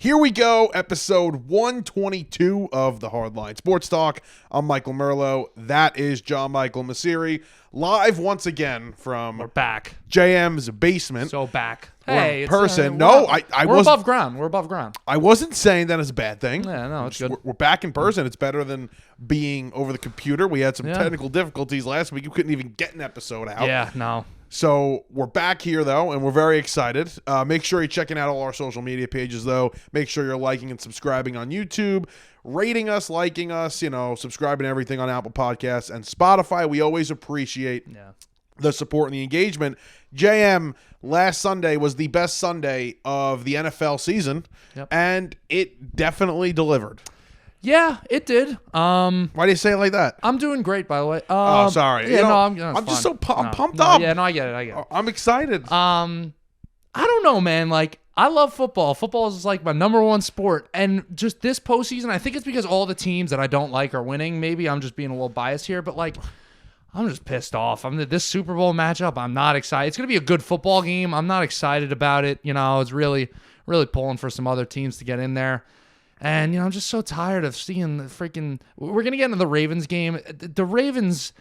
Here we go, episode 122 of the Hardline Sports Talk. I'm Michael Merlo. That is John Michael Masiri. Live once again from We're back. JM's basement. So back. We're Hey, in person. We're We're above ground. We're above ground. I wasn't saying that is a bad thing. Yeah, no, it's good. We're back in person. It's better than being over the computer. We had some technical difficulties last week. You couldn't even get an episode out. Yeah, no. So we're back here, though, and we're very excited. Make sure you're checking out all our social media pages, though. Make sure you're liking and subscribing on YouTube, rating us, liking us, subscribing to everything on Apple Podcasts and Spotify. We always appreciate the support and the engagement. JM, last Sunday was the best Sunday of the NFL season, and it definitely delivered. Yeah, it did. Why do you say it like that? I'm doing great, by the way. Sorry. Yeah, I'm just so pumped up. Yeah, no, I get it. I'm excited. I don't know, man. Like, I love football. Football is like my number one sport. And just this postseason, I think it's because all the teams that I don't like are winning. Maybe I'm just being a little biased here, but like, I'm just pissed off. This Super Bowl matchup, I'm not excited. It's going to be a good football game. I'm not excited about it. It's really, really pulling for some other teams to get in there. And, I'm just so tired of seeing the freaking... We're going to get into the Ravens game. The Ravens,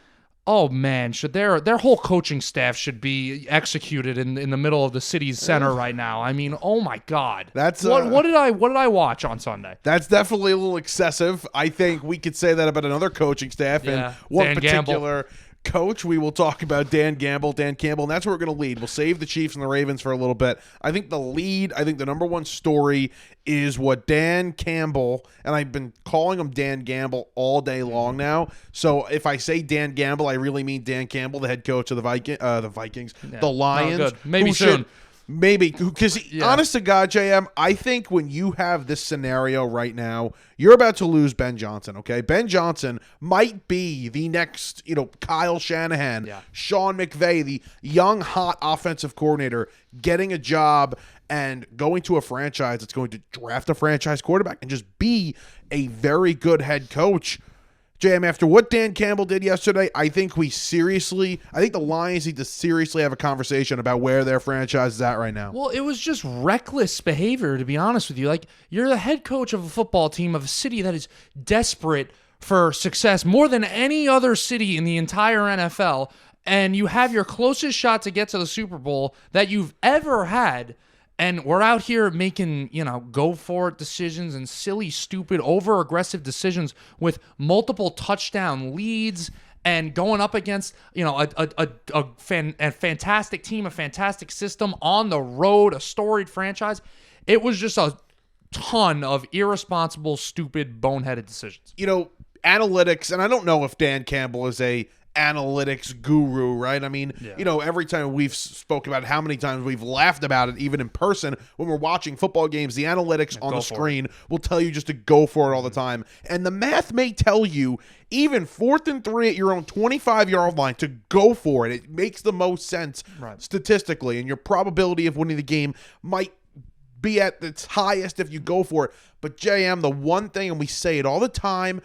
oh, man, their whole coaching staff should be executed in the middle of the city's center right now. I mean, oh, my God. That's what did I watch on Sunday? That's definitely a little excessive. I think we could say that about another coaching staff. And one Dan particular coach, we will talk about Dan Campbell, and that's where we're going to lead. We'll save the Chiefs and the Ravens for a little bit. I think the number one story is what Dan Campbell, and I've been calling him Dan Campbell all day long now. So if I say Dan Campbell, I really mean Dan Campbell, the head coach of the Vikings, the Lions. Oh, good. Maybe soon. Maybe, because honest to God, JM, I think when you have this scenario right now, you're about to lose Ben Johnson, okay? Ben Johnson might be the next, Kyle Shanahan, Sean McVay, the young, hot offensive coordinator, getting a job and going to a franchise that's going to draft a franchise quarterback and just be a very good head coach. JM, after what Dan Campbell did yesterday, I think the Lions need to seriously have a conversation about where their franchise is at right now. Well, it was just reckless behavior, to be honest with you. Like, you're the head coach of a football team of a city that is desperate for success more than any other city in the entire NFL, and you have your closest shot to get to the Super Bowl that you've ever had. And we're out here making, go-for-it decisions and silly, stupid, over-aggressive decisions with multiple touchdown leads and going up against, a fantastic team, a fantastic system on the road, a storied franchise. It was just a ton of irresponsible, stupid, boneheaded decisions. Analytics, and I don't know if Dan Campbell is a analytics guru, right? I mean, every time we've spoke about how many times we've laughed about it, even in person, when we're watching football games, the analytics on the screen will tell you just to go for it all the time. And the math may tell you, even 4th and 3 at your own 25-yard line, to go for it. It makes the most sense statistically, and your probability of winning the game might be at its highest if you go for it. But JM, the one thing, and we say it all the time,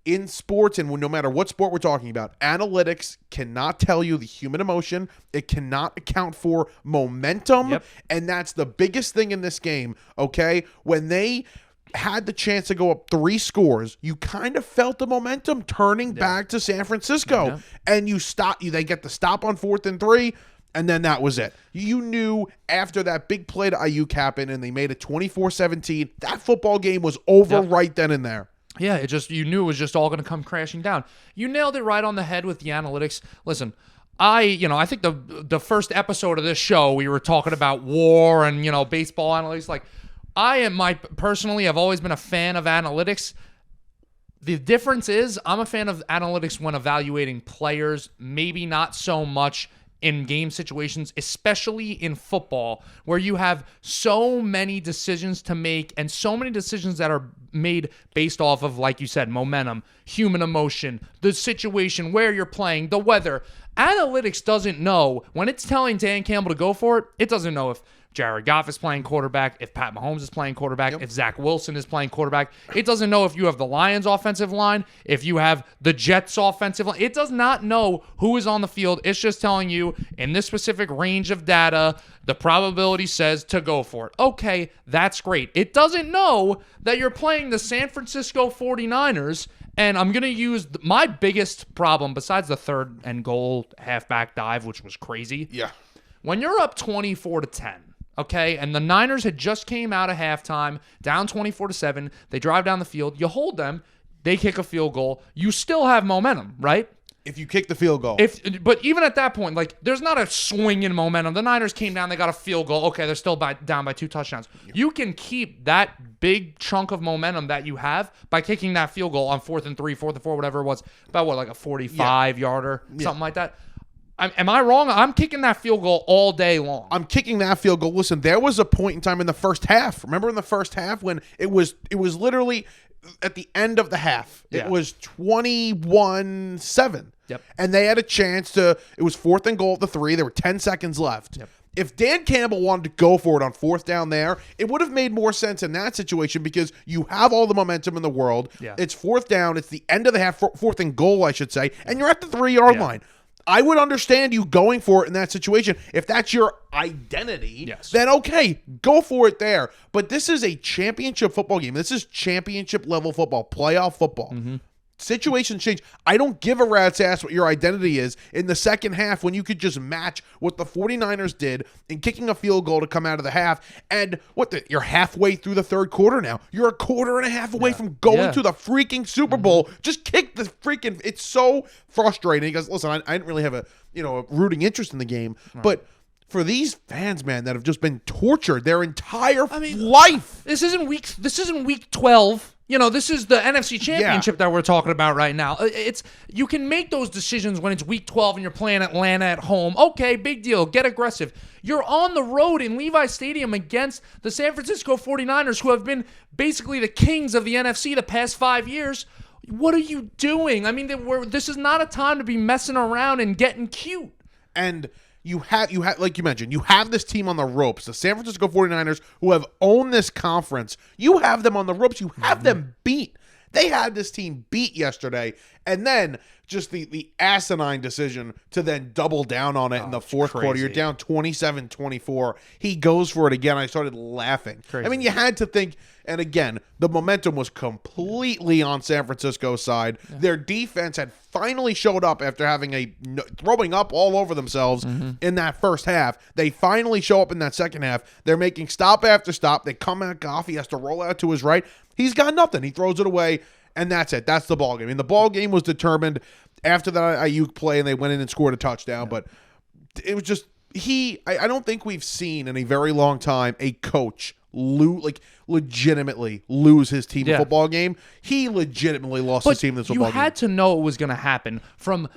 in sports, and no matter what sport we're talking about, analytics cannot tell you the human emotion. It cannot account for momentum, and that's the biggest thing in this game, okay? When they had the chance to go up 3 scores, you kind of felt the momentum turning back to San Francisco, and they get the stop on 4th and 3, and then that was it. You knew after that big play to Ayuk happened, and they made it 24-17, that football game was over right then and there. Yeah, you knew it was just all going to come crashing down. You nailed it right on the head with the analytics. Listen, I think the first episode of this show, we were talking about war and, baseball analytics. Like, personally, I've always been a fan of analytics. The difference is I'm a fan of analytics when evaluating players, maybe not so much in game situations, especially in football, where you have so many decisions to make and so many decisions that are made based off of, like you said, momentum. human emotion, the situation where you're playing, the weather. Analytics doesn't know when it's telling Dan Campbell to go for it. It doesn't know if Jared Goff is playing quarterback, if Pat Mahomes is playing quarterback, if Zach Wilson is playing quarterback. It doesn't know if you have the Lions offensive line, if you have the Jets offensive line. It does not know who is on the field. It's just telling you in this specific range of data, the probability says to go for it. Okay, that's great. It doesn't know that you're playing the San Francisco 49ers. And I'm going to use my biggest problem, besides the third and goal halfback dive, which was crazy. Yeah. When you're up 24-10, okay, and the Niners had just came out of halftime, down 24-7, they drive down the field, you hold them, they kick a field goal, you still have momentum, right? If you kick the field goal. But even at that point, like, there's not a swing in momentum. The Niners came down, they got a field goal. Okay, they're still down by 2 touchdowns. You can keep that big chunk of momentum that you have by kicking that field goal on 4th and 3, 4th and 4, whatever it was, about like a 45-yarder, something like that. Am I wrong? I'm kicking that field goal all day long. I'm kicking that field goal. Listen, there was a point in time in the first half. Remember in the first half when it was literally at the end of the half. It was 21-7. Yep. And they had a chance to, it was 4th and goal at the 3. There were 10 seconds left. Yep. If Dan Campbell wanted to go for it on 4th down there, it would have made more sense in that situation because you have all the momentum in the world. Yeah. It's 4th down. It's the end of the half, 4th and goal, I should say, and you're at the 3-yard line. I would understand you going for it in that situation. If that's your identity, then okay, go for it there. But this is a championship football game. This is championship level football, playoff football. Mm-hmm. Situations change. I don't give a rat's ass what your identity is in the second half when you could just match what the 49ers did in kicking a field goal to come out of the half. And you're halfway through the third quarter now. You're a quarter and a half away from going to the freaking Super Bowl. Just kick the freaking. It's so frustrating because listen, I didn't really have a rooting interest in the game, but for these fans, man, that have just been tortured their entire life. This isn't week 12. This is the NFC Championship that we're talking about right now. You can make those decisions when it's week 12 and you're playing Atlanta at home. Okay, big deal. Get aggressive. You're on the road in Levi Stadium against the San Francisco 49ers, who have been basically the kings of the NFC the past 5 years. What are you doing? This is not a time to be messing around and getting cute. And you have, like you mentioned, you have this team on the ropes, the San Francisco 49ers, who have owned this conference. You have them on the ropes. You have them beat. They had this team beat yesterday. And then just the asinine decision to then double down on it in the fourth quarter. You're down 27-24. He goes for it again. I started laughing. Crazy. You had to think, and again, the momentum was completely on San Francisco's side. Their defense had finally showed up after having throwing up all over themselves in that first half. They finally show up in that second half. They're making stop after stop. They come at Goff. He has to roll out to his right. He's got nothing. He throws it away. And that's it. That's the ball game. The ball game was determined after that Ayuk play, and they went in and scored a touchdown. But it was just I don't think we've seen in a very long time a coach legitimately lose his team a football game. He legitimately lost his team in this football game. You had to know it was going to happen from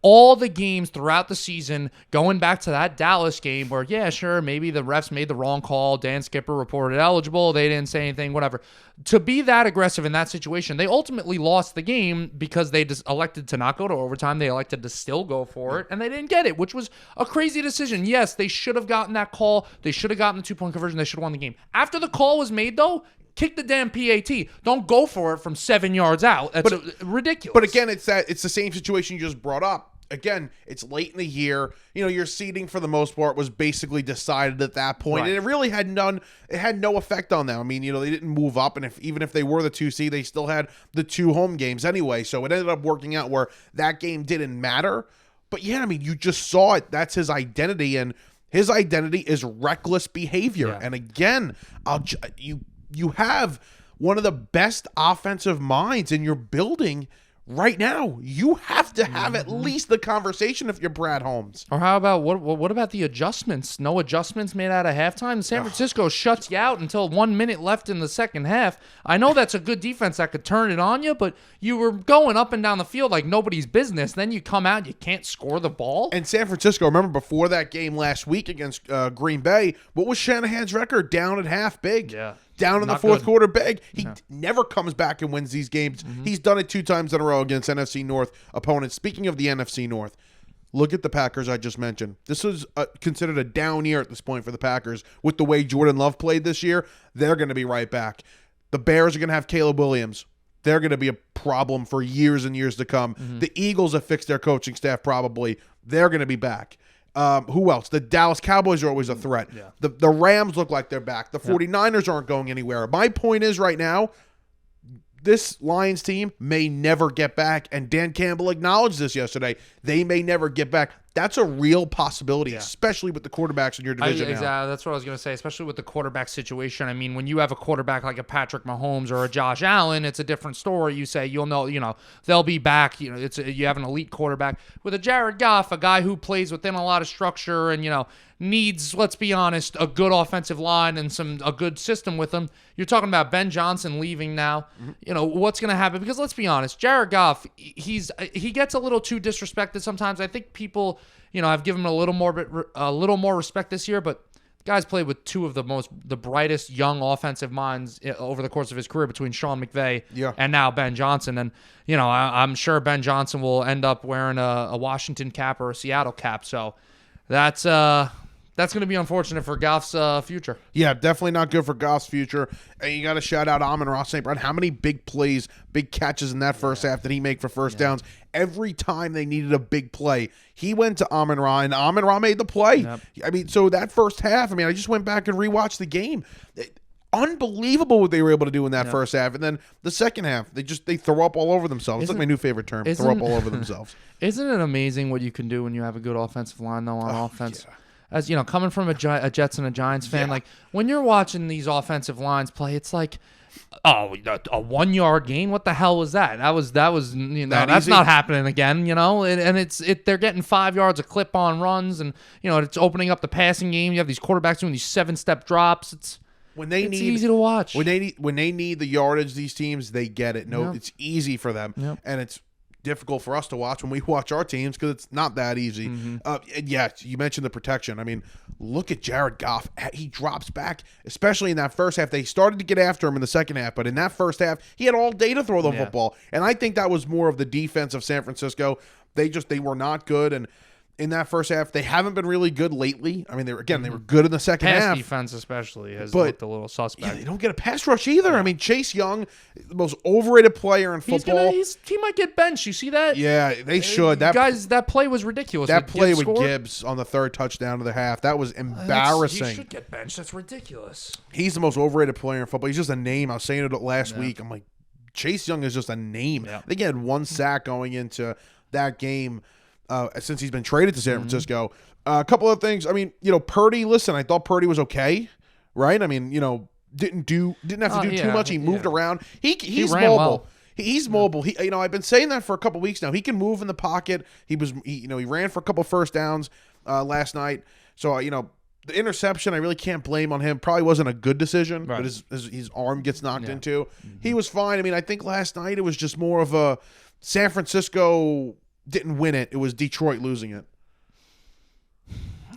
all the games throughout the season, going back to that Dallas game where, maybe the refs made the wrong call. Dan Skipper reported eligible. They didn't say anything, whatever. To be that aggressive in that situation, they ultimately lost the game because they just elected to not go to overtime. They elected to still go for it, and they didn't get it, which was a crazy decision. Yes, they should have gotten that call. They should have gotten the 2-point conversion. They should have won the game. After the call was made, though, kick the damn PAT. Don't go for it from 7 yards out. That's ridiculous. But again, it's the same situation you just brought up. Again, it's late in the year. Your seeding for the most part was basically decided at that point, and it really had no effect on them. They didn't move up, and even if they were the 2 seed, they still had the 2 home games anyway. So it ended up working out where that game didn't matter. But you just saw it. That's his identity, and his identity is reckless behavior. And again, you have one of the best offensive minds in your building. Right now, you have to have at least the conversation if you're Brad Holmes. Or how about what about the adjustments? No adjustments made out of halftime? San Francisco shuts you out until 1 minute left in the second half. I know that's a good defense that could turn it on you, but you were going up and down the field like nobody's business. Then you come out and you can't score the ball. And San Francisco, remember before that game last week against Green Bay, what was Shanahan's record? Down at half big. Yeah. down in the fourth quarter big. He never comes back and wins these games. He's done it 2 times in a row against NFC North opponents. Speaking of the NFC North, look at the Packers I just mentioned. This was considered a down year at this point for the Packers. With the way Jordan Love played this year, they're going to be right back. The Bears are going to have Caleb Williams. They're going to be a problem for years and years to come. The Eagles have fixed their coaching staff probably. They're going to be back. Who else? The Dallas Cowboys are always a threat. Yeah. The Rams look like they're back. The 49ers aren't going anywhere. My point is right now, this Lions team may never get back, and Dan Campbell acknowledged this yesterday. They may never get back. That's a real possibility, especially with the quarterbacks in your division now. Exactly. That's what I was going to say, especially with the quarterback situation. I mean, when you have a quarterback like a Patrick Mahomes or a Josh Allen, it's a different story. You say you'll know, they'll be back. You have an elite quarterback. With a Jared Goff, a guy who plays within a lot of structure and, needs, let's be honest, a good offensive line and a good system with him. You're talking about Ben Johnson leaving now. What's going to happen? Because let's be honest, Jared Goff, he gets a little too disrespected sometimes. I think people, I've given him a little more respect this year, but the guy's played with 2 of the brightest young offensive minds over the course of his career between Sean McVay and now Ben Johnson. And, I'm sure Ben Johnson will end up wearing a Washington cap or a Seattle cap. So that's going to be unfortunate for Goff's future. Yeah, definitely not good for Goff's future. And you got to shout out Amon-Ra St. Brown. How many big plays, big catches in that first half did he make for first downs? Every time they needed a big play, he went to Amon-Ra, and Amon-Ra made the play. Yep. I mean, so that first half, I just went back and rewatched the game. Unbelievable what they were able to do in that first half. And then the second half, they throw up all over themselves. It's like my new favorite term, throw up all over themselves. Isn't it amazing what you can do when you have a good offensive line, though, on offense? Yeah. As coming from a Jets and a Giants fan, like when you're watching these offensive lines play, it's like, a 1 yard gain. What the hell was that? That's easy? Not happening again. And they're getting 5 yards a clip on runs, and it's opening up the passing game. You have these quarterbacks doing these 7-step drops. It's easy to watch. When they need the yardage, these teams, they get it. It's easy for them, and it's difficult for us to watch when we watch our teams because it's not that easy. You mentioned the protection. Look at Jared Goff. He drops back, especially in that first half. They started to get after him in the second half, but in that first half, he had all day to throw the football. And I think that was more of the defense of San Francisco. They were not good, and in that first half, they haven't been really good lately. They were good in the second half. Pass defense especially has looked a little suspect. They don't get a pass rush either. Chase Young, the most overrated player in football. He might get benched. You see that? Yeah, they should. That play was ridiculous. That play with Gibbs on the 3rd touchdown of the half, that was embarrassing. He should get benched. That's ridiculous. He's the most overrated player in football. He's just a name. I was saying it last week. I'm like, Chase Young is just a name. Yeah. They had 1 sack going into that game. Since he's been traded to San Francisco. A couple of things. Purdy, listen, I thought Purdy was okay, right? Didn't have to do too much. He moved around. He's mobile. Well. He's mobile. I've been saying that for a couple weeks now. He can move in the pocket. He ran for a couple first downs last night. So, the interception, I really can't blame on him. Probably wasn't a good decision, but his arm gets knocked into. He was fine. I think last night it was just more of a San Francisco didn't win it. It was Detroit losing it.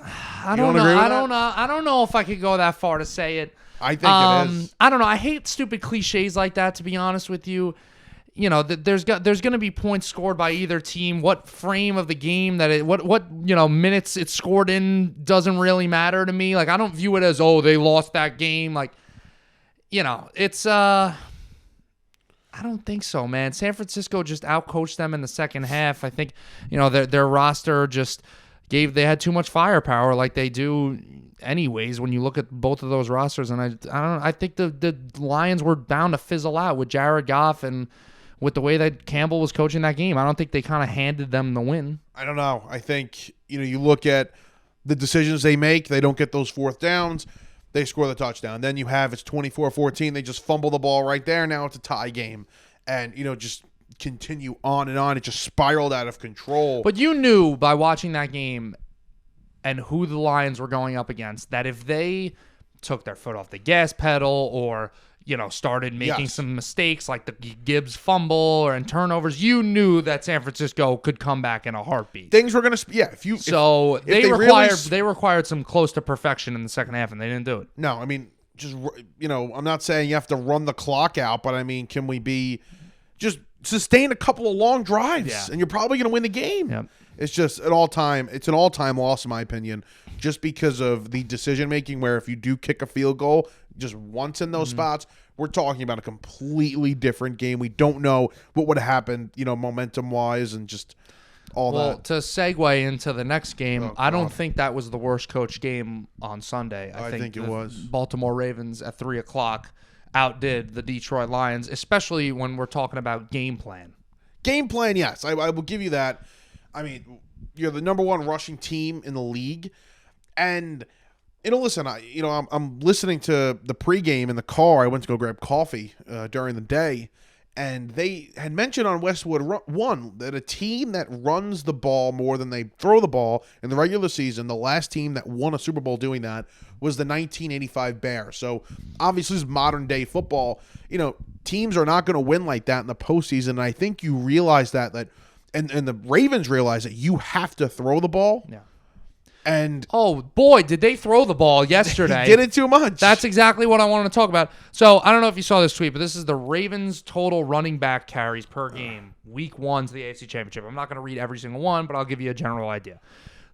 I don't know if I could go that far to say it. I think it is. I don't know. I hate stupid cliches like that, to be honest with you. There's going to be points scored by either team. What frame of the game what minutes it's scored in doesn't really matter to me. Like, I don't view it as, they lost that game. Like, it's I don't think so, man. San Francisco just outcoached them in the second half. I think, their roster they had too much firepower, like they do anyways when you look at both of those rosters. And I think the Lions were bound to fizzle out with Jared Goff and with the way that Campbell was coaching that game. I don't think they kind of handed them the win. I don't know. I think, you look at the decisions they make, they don't get those 4th downs. They score the touchdown. Then you have it's 24-14. They just fumble the ball right there. Now it's a tie game. And, just continue on and on. It just spiraled out of control. But you knew by watching that game and who the Lions were going up against that if they took their foot off the gas pedal or, started making some mistakes like the Gibbs fumble and turnovers, you knew that San Francisco could come back in a heartbeat. Things were going to... They required some close to perfection in the second half, and they didn't do it. No, just, I'm not saying you have to run the clock out, but I mean, can we just sustain a couple of long drives and you're probably going to win the game? Yep. It's just an all-time loss in my opinion, just because of the decision-making where if you do kick a field goal just once in those spots, we're talking about a completely different game. We don't know what would happen, momentum-wise and just all that. Well, to segue into the next game, I don't think that was the worst coach game on Sunday. I think it was. Baltimore Ravens at 3 o'clock outdid the Detroit Lions, especially when we're talking about game plan. Game plan, yes. I will give you that. I mean, you're the number one rushing team in the league. And, listen, I'm listening to the pregame in the car. I went to go grab coffee during the day. And they had mentioned on Westwood One that a team that runs the ball more than they throw the ball in the regular season, the last team that won a Super Bowl doing that was the 1985 Bears. So obviously this is modern day football. Teams are not going to win like that in the postseason. And I think you realize that and the Ravens realize that you have to throw the ball. Yeah. And oh boy, did they throw the ball yesterday? Did it too much. That's exactly what I wanted to talk about. So I don't know if you saw this tweet, but this is the Ravens total running back carries per game, week 1 to the AFC Championship. I'm not going to read every single one, but I'll give you a general idea.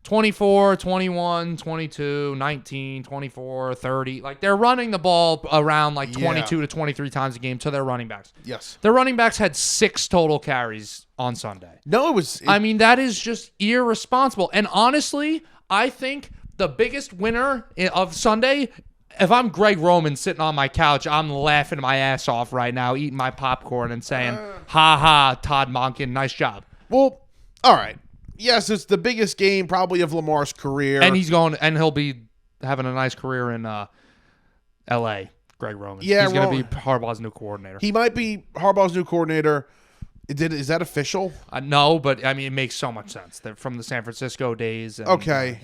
24, 21, 22, 19, 24, 30. Like they're running the ball around 22 to 23 times a game to their running backs. Yes. Their running backs had 6 total carries on Sunday. No, I mean, that is just irresponsible. And honestly, I think the biggest winner of Sunday, if I'm Greg Roman sitting on my couch, I'm laughing my ass off right now, eating my popcorn and saying, ha ha, Todd Monken, nice job. Well, all right. Yes, it's the biggest game probably of Lamar's career. And he'll be having a nice career in L.A., Greg Roman. Yeah, he's going to be Harbaugh's new coordinator. He might be Harbaugh's new coordinator. Is that official? No, but I mean, it makes so much sense. They're from the San Francisco days. And, okay.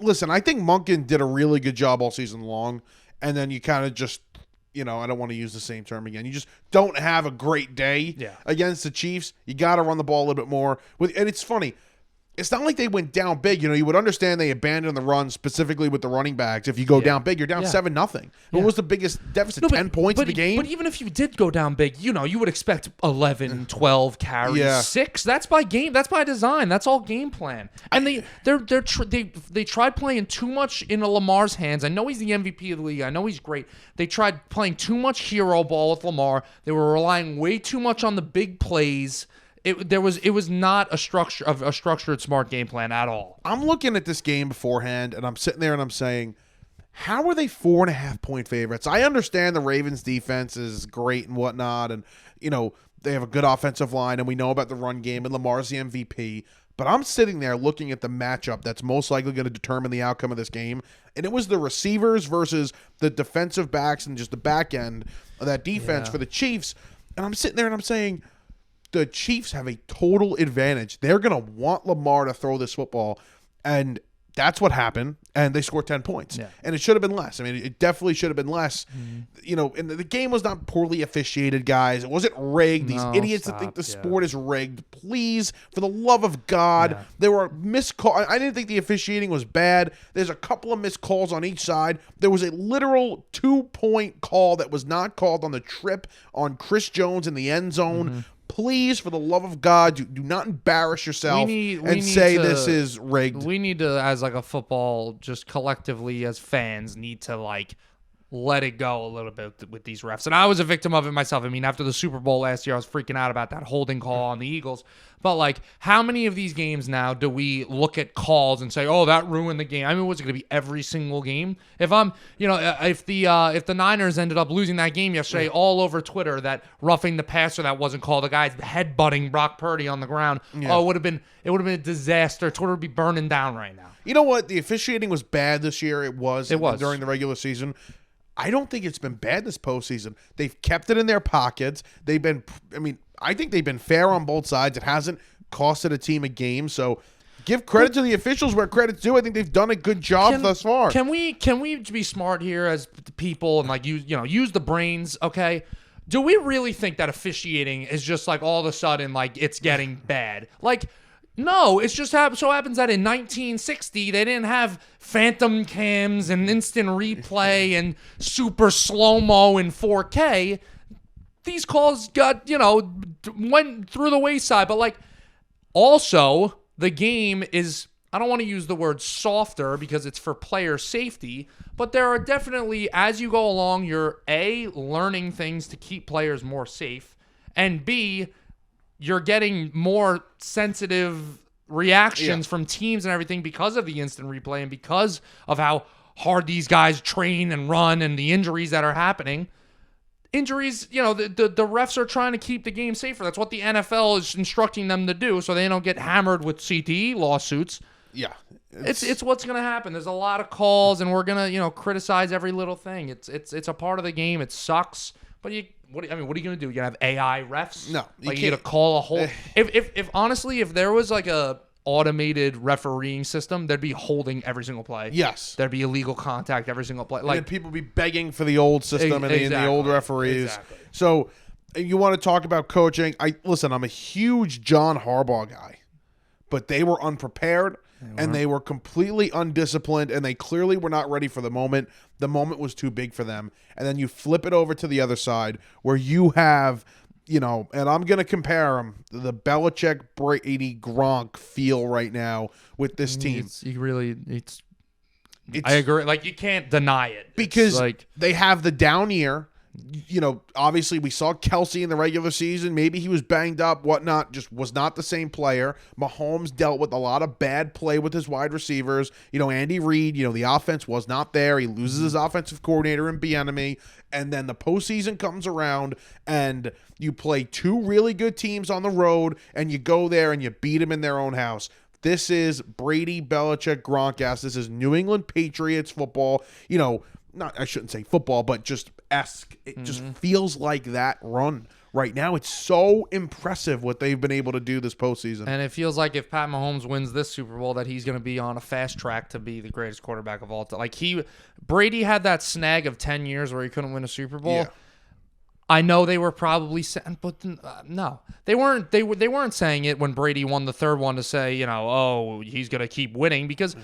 Listen, I think Monken did a really good job all season long, and then you kind of just, I don't want to use the same term again. You just don't have a great day against the Chiefs. You got to run the ball a little bit more. And it's funny. It's not like they went down big. You would understand they abandoned the run specifically with the running backs. If you go down big, you're down 7-0. What was the biggest deficit? 10 points in the game? But even if you did go down big, you would expect 11, 12 carries, 6. That's by game. That's by design. That's all game plan. And they tried playing too much into Lamar's hands. I know he's the MVP of the league. I know he's great. They tried playing too much hero ball with Lamar. They were relying way too much on the big plays. It was not a structured smart game plan at all. I'm looking at this game beforehand, and I'm sitting there and I'm saying, how are they 4.5-point favorites? I understand the Ravens defense is great and whatnot, and they have a good offensive line, and we know about the run game, and Lamar's the MVP. But I'm sitting there looking at the matchup that's most likely going to determine the outcome of this game, and it was the receivers versus the defensive backs and just the back end of that defense for the Chiefs. And I'm sitting there and I'm saying, the Chiefs have a total advantage. They're going to want Lamar to throw this football, and that's what happened, and they scored 10 points. Yeah. And it should have been less. I mean, it definitely should have been less. Mm-hmm. And the game was not poorly officiated, guys. It wasn't rigged. These idiots that think the sport is rigged. Please, for the love of God, there were missed calls. I didn't think the officiating was bad. There's a couple of missed calls on each side. There was a literal 2-point call that was not called on the trip on Chris Jones in the end zone. Mm-hmm. Please, for the love of God, do not embarrass yourself and say this is rigged. We need to, as a football, just collectively as fans, need to let it go a little bit with these refs. And I was a victim of it myself. I mean, after the Super Bowl last year, I was freaking out about that holding call on the Eagles. But how many of these games now do we look at calls and say, "Oh, that ruined the game"? I mean, what's it going to be every single game? If if the Niners ended up losing that game yesterday, all over Twitter, that roughing the passer that wasn't called, the guy's headbutting Brock Purdy on the ground. Yeah. Oh, it would have been a disaster. Twitter would be burning down right now. You know what? The officiating was bad this year. It was during the regular season. I don't think it's been bad this postseason. They've kept it in their pockets. I think they've been fair on both sides. It hasn't costed a team a game. So give credit to the officials where credit's due. I think they've done a good job thus far. Can we be smart here as people and use the brains, okay? Do we really think that officiating is just all of a sudden it's getting bad? No, it's just so happens that in 1960 they didn't have phantom cams and instant replay and super slow-mo in 4K. These calls got, went through the wayside. But, like, also, the game is, I don't want to use the word softer because it's for player safety, but there are definitely, as you go along, you're A, learning things to keep players more safe, and B, you're getting more sensitive reactions from teams and everything because of the instant replay and because of how hard these guys train and run and the injuries that are happening. Injuries, the refs are trying to keep the game safer. That's what the NFL is instructing them to do so they don't get hammered with CTE lawsuits. Yeah. It's what's going to happen. There's a lot of calls and we're going to, criticize every little thing. It's a part of the game. It sucks. But what are you going to do? You going to have AI refs? No. You got to call a whole if honestly, if there was like a automated refereeing system, there'd be holding every single play. Yes. There'd be illegal contact every single play. Like, and people be begging for the old system and the old referees. Exactly. So you want to talk about coaching? I'm a huge John Harbaugh guy, but they were unprepared and they were completely undisciplined and they clearly were not ready for the moment. The moment was too big for them. And then you flip it over to the other side where you have, and I'm going to compare them, the Belichick, Brady, Gronk feel right now with this team. I agree. Like, you can't deny it. Because they have the down year. Obviously we saw Kelsey in the regular season. Maybe he was banged up, whatnot, just was not the same player. Mahomes dealt with a lot of bad play with his wide receivers. Andy Reid, the offense was not there. He loses his offensive coordinator in Bieniemy. And then the postseason comes around and you play two really good teams on the road and you go there and you beat them in their own house. This is Brady, Belichick, Gronk-esque. This is New England Patriots football. I shouldn't say football, but just esque. It just feels like that run right now. It's so impressive what they've been able to do this postseason. And it feels like if Pat Mahomes wins this Super Bowl, that he's going to be on a fast track to be the greatest quarterback of all time. Like, Brady had that snag of 10 years where he couldn't win a Super Bowl. Yeah. I know they were probably saying, but no, they weren't. They weren't saying it when Brady won the third one to say, he's going to keep winning, because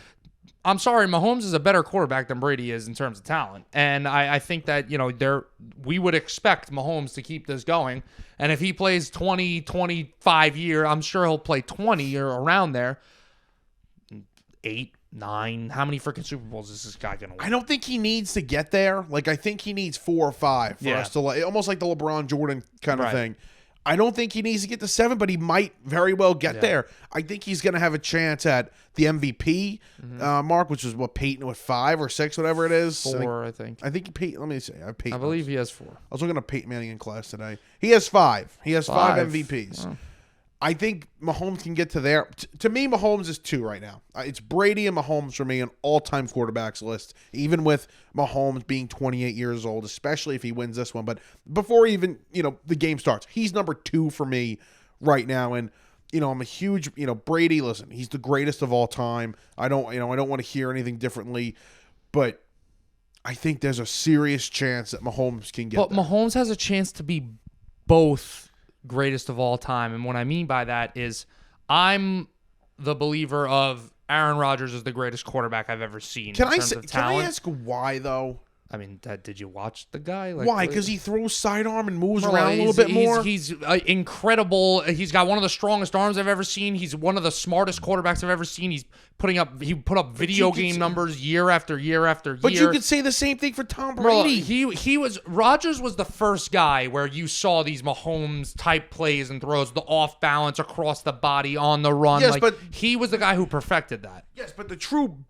I'm sorry, Mahomes is a better quarterback than Brady is in terms of talent. And I think that, we would expect Mahomes to keep this going. And if he plays 20, 25 year, I'm sure he'll play 20 or around there. 8, 9. How many freaking Super Bowls is this guy going to win? I don't think he needs to get there. Like, I think he needs 4 or 5 for us to, almost like the LeBron Jordan kind of thing. I don't think he needs to get to 7, but he might very well get there. I think he's going to have a chance at the MVP mark, which is what Peyton with 5 or 6, whatever it is. 4, I think. I think Peyton. Let me see. I believe he has 4. I was looking at Peyton Manning in class today. He has 5. He has 5 MVPs. Oh. I think Mahomes can get to there. To me, Mahomes is 2 right now. It's Brady and Mahomes for me on all-time quarterbacks list, even with Mahomes being 28 years old, especially if he wins this one. But before even, the game starts, he's number 2 for me right now. And, I'm a huge, Brady, listen, he's the greatest of all time. I don't want to hear anything differently, but I think there's a serious chance that Mahomes can get there. But Mahomes has a chance to be both greatest of all time. And what I mean by that is I'm the believer of Aaron Rodgers is the greatest quarterback I've ever seen. Can I ask why, though? I mean, did you watch the guy? Like, why? Because he throws sidearm and moves around a little bit more? He's incredible. He's got one of the strongest arms I've ever seen. He's one of the smartest quarterbacks I've ever seen. He put up video game numbers year after year after year. But you could say the same thing for Tom Brady. Rodgers was the first guy where you saw these Mahomes type plays and throws, the off balance across the body on the run. Yes, but he was the guy who perfected that. Yes, but the true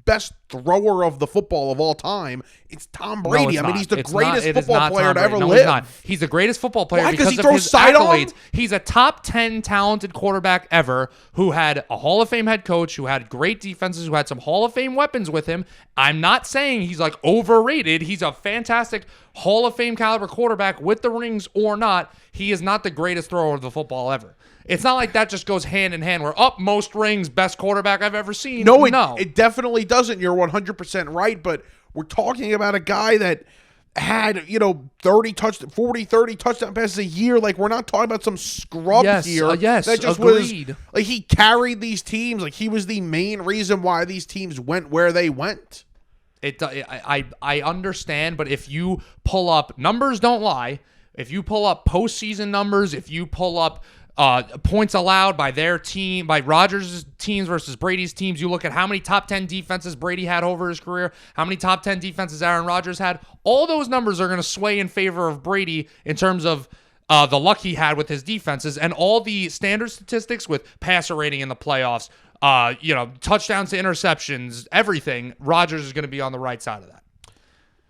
best thrower of the football of all time, it's Tom Brady. No, he's the greatest football player to ever live. He's not. He's the greatest football player because of his accolades. He's a top 10 talented quarterback ever who had a Hall of Fame head coach, who had great defenses, who had some Hall of Fame weapons with him. I'm not saying he's overrated. He's a fantastic Hall of Fame caliber quarterback with the rings or not. He is not the greatest thrower of the football ever. It's not like that just goes hand in hand where, most rings, best quarterback I've ever seen. No, it definitely doesn't. You're 100% right, but we're talking about a guy that had, 40, 30 touchdown passes a year. Like, we're not talking about some scrub here. Yes, that just agreed. was, like, he carried these teams. Like, he was the main reason why these teams went where they went. I understand, but if you pull up, numbers don't lie. If you pull up postseason numbers, if you pull up points allowed by their team, by Rodgers' teams versus Brady's teams, you look at how many top 10 defenses Brady had over his career, how many top 10 defenses Aaron Rodgers had, all those numbers are going to sway in favor of Brady in terms of the luck he had with his defenses, and all the standard statistics with passer rating in the playoffs, touchdowns to interceptions, everything, Rodgers is going to be on the right side of that.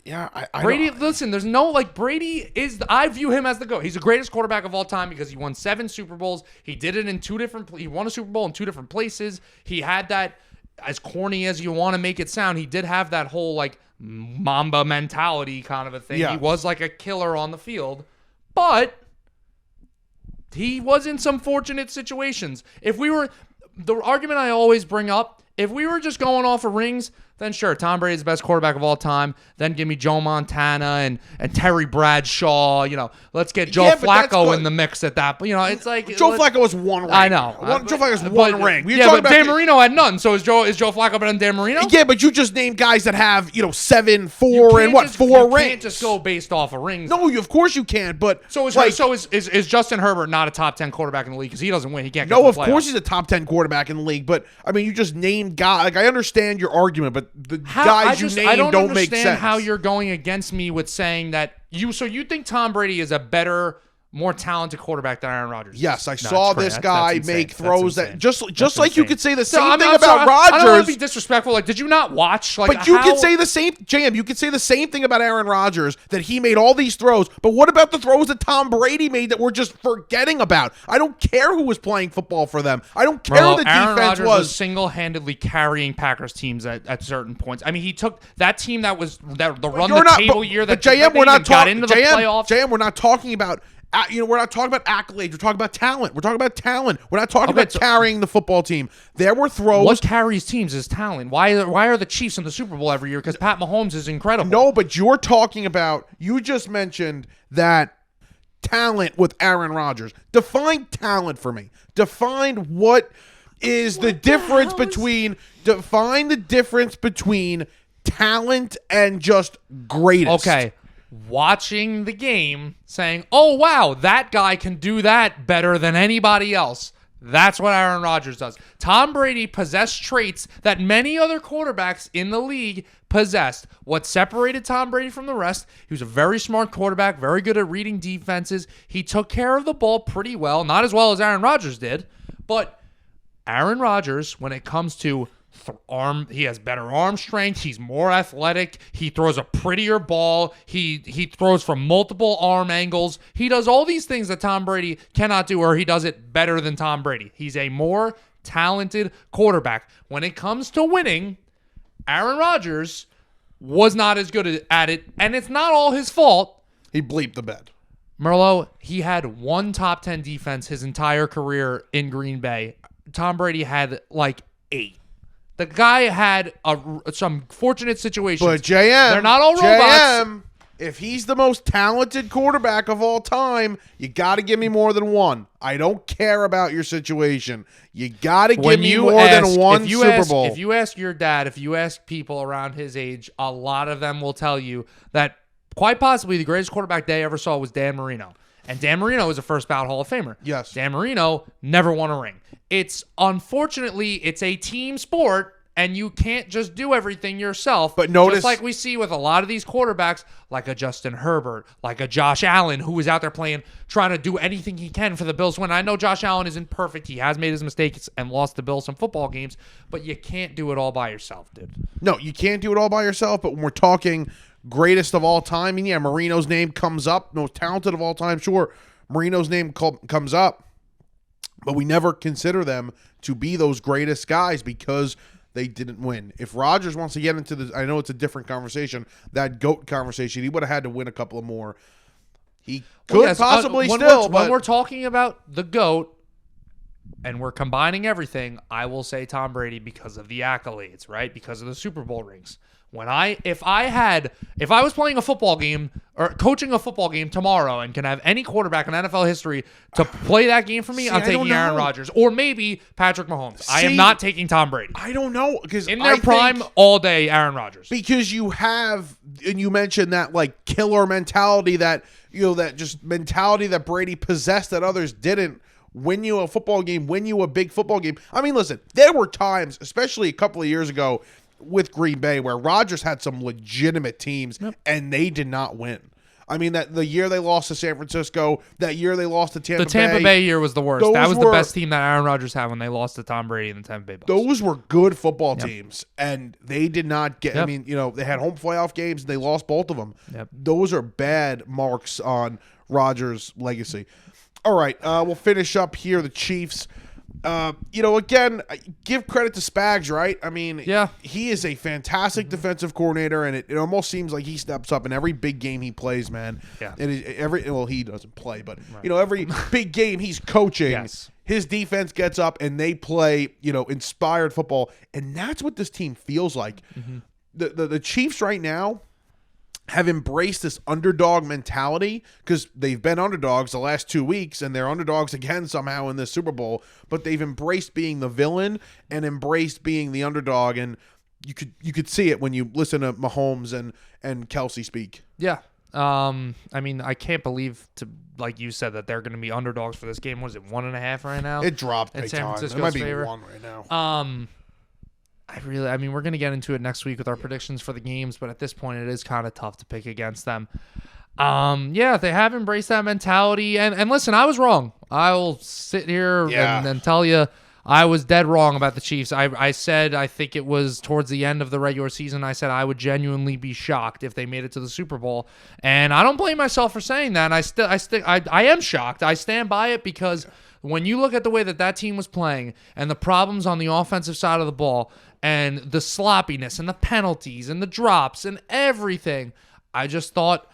Yeah, Brady, listen, there's no, Brady I view him as the GOAT. He's the greatest quarterback of all time because he won 7 Super Bowls. He did it in he won a Super Bowl in 2 different places. He had that, as corny as you want to make it sound, he did have that whole, Mamba mentality kind of a thing. Yeah. He was like a killer on the field, but he was in some fortunate situations. The argument I always bring up, if we were just going off of rings, then sure, Tom Brady's the best quarterback of all time. Then give me Joe Montana and Terry Bradshaw. Let's get Joe Flacco in the mix at that. But it's like Joe Flacco was one ring. I know. Joe Flacco was one ring. But Dan Marino had none. So is Joe Flacco better than Dan Marino? Yeah, but you just named guys that have 7, 4, and 4 rings. You can't just go based off of rings. No, of course you can. But is Justin Herbert not a top 10 quarterback in the league because he doesn't win? He can't. No, of course he's a top 10 quarterback in the league. But I mean, you just named guys. Like, I understand your argument, but the guys you named don't make sense. I don't understand how you're going against me with saying that you think Tom Brady is a better, more talented quarterback than Aaron Rodgers. Yes, I saw this guy make throws that just like you could say the same thing about Rodgers. I don't want to be disrespectful. Did you not watch? But you could say the same, JM. You could say the same thing about Aaron Rodgers, that he made all these throws. But what about the throws that Tom Brady made that we're just forgetting about? I don't care who was playing football for them. I don't care who the Aaron defense Rodgers was single-handedly carrying Packers teams at certain points. I mean, he took that team that was the run the table year that JM, we're not got into the playoffs. JM, we're not talking about. We're not talking about accolades. We're talking about talent. We're talking about talent. We're not talking about carrying the football team. There were throws. What carries teams is talent. Why are the Chiefs in the Super Bowl every year? Because Pat Mahomes is incredible. No, but you're talking about, you just mentioned that talent with Aaron Rodgers. Define talent for me. Define what is the difference between talent and just greatest. Okay. Watching the game, saying, oh, wow, that guy can do that better than anybody else. That's what Aaron Rodgers does. Tom Brady possessed traits that many other quarterbacks in the league possessed. What separated Tom Brady from the rest, he was a very smart quarterback, very good at reading defenses. He took care of the ball pretty well, not as well as Aaron Rodgers did, but Aaron Rodgers, when it comes to he has better arm strength. He's more athletic. He throws a prettier ball. He throws from multiple arm angles. He does all these things that Tom Brady cannot do, or he does it better than Tom Brady. He's a more talented quarterback. When it comes to winning, Aaron Rodgers was not as good at it, and it's not all his fault. He bleeped the bed. Merlot, he had one top 10 defense his entire career in Green Bay. Tom Brady had 8. The guy had some fortunate situations. But JM, they're not all robots. If he's the most talented quarterback of all time, you got to give me more than one. I don't care about your situation. You got to give me more than one Super Bowl. If you ask your dad, if you ask people around his age, a lot of them will tell you that quite possibly the greatest quarterback they ever saw was Dan Marino. And Dan Marino is a first ballot Hall of Famer. Yes. Dan Marino never won a ring. Unfortunately, it's a team sport, and you can't just do everything yourself. But notice, just like we see with a lot of these quarterbacks, like a Justin Herbert, like a Josh Allen, who is out there trying to do anything he can for the Bills to win. I know Josh Allen isn't perfect. He has made his mistakes and lost the Bills some football games, but you can't do it all by yourself, dude. No, you can't do it all by yourself, but when we're talking greatest of all time, and yeah, Marino's name comes up, most talented of all time, sure, Marino's name comes up, but we never consider them to be those greatest guys because they didn't win. If Rodgers wants to get into I know it's a different conversation, that GOAT conversation, he would have had to win a couple of more. He could possibly still. When we're talking about the GOAT and we're combining everything, I will say Tom Brady because of the accolades, right? Because of the Super Bowl rings. If I was playing a football game or coaching a football game tomorrow and can have any quarterback in NFL history to play that game for me, I'm taking Aaron Rodgers or maybe Patrick Mahomes. I am not taking Tom Brady. I don't know, because in their prime all day, Aaron Rodgers. Because you have, and you mentioned that like killer mentality that that mentality that Brady possessed that others didn't. Win you a football game, win you a big football game. I mean, listen, there were times, especially a couple of years ago with Green Bay, where Rodgers had some legitimate teams and they did not win. I mean, that the year they lost to San Francisco, that year they lost to Tampa Bay. The Tampa Bay year was the worst. That was the best team that Aaron Rodgers had when they lost to Tom Brady and the Tampa Bay Bucks. Those were good football teams, and they did not get. I mean, they had home playoff games and they lost both of them. Those are bad marks on Rodgers' legacy. All right, we'll finish up here. The Chiefs. Again, give credit to Spags, right? I mean, he is a fantastic defensive coordinator, and it almost seems like he steps up in every big game he plays, man. Yeah. And he doesn't play, but every big game he's coaching, his defense gets up and they play, inspired football, and that's what this team feels like. The Chiefs right now have embraced this underdog mentality because they've been underdogs the last 2 weeks and they're underdogs again somehow in this Super Bowl, but they've embraced being the villain and embraced being the underdog, and you could see it when you listen to Mahomes and Kelsey speak. Yeah. I mean, I can't believe, like you said, that they're going to be underdogs for this game. Was it 1.5 right now? It dropped in San Francisco's It might be favor. 1 right now. I mean, we're going to get into it next week with our predictions for the games, but at this point, it is kind of tough to pick against them. They have embraced that mentality. And listen, I was wrong. I will sit here and tell you I was dead wrong about the Chiefs. I said, I think it was towards the end of the regular season, I said I would genuinely be shocked if they made it to the Super Bowl. And I don't blame myself for saying that. And I am shocked. I stand by it because when you look at the way that team was playing and the problems on the offensive side of the ball and the sloppiness and the penalties and the drops and everything, I just thought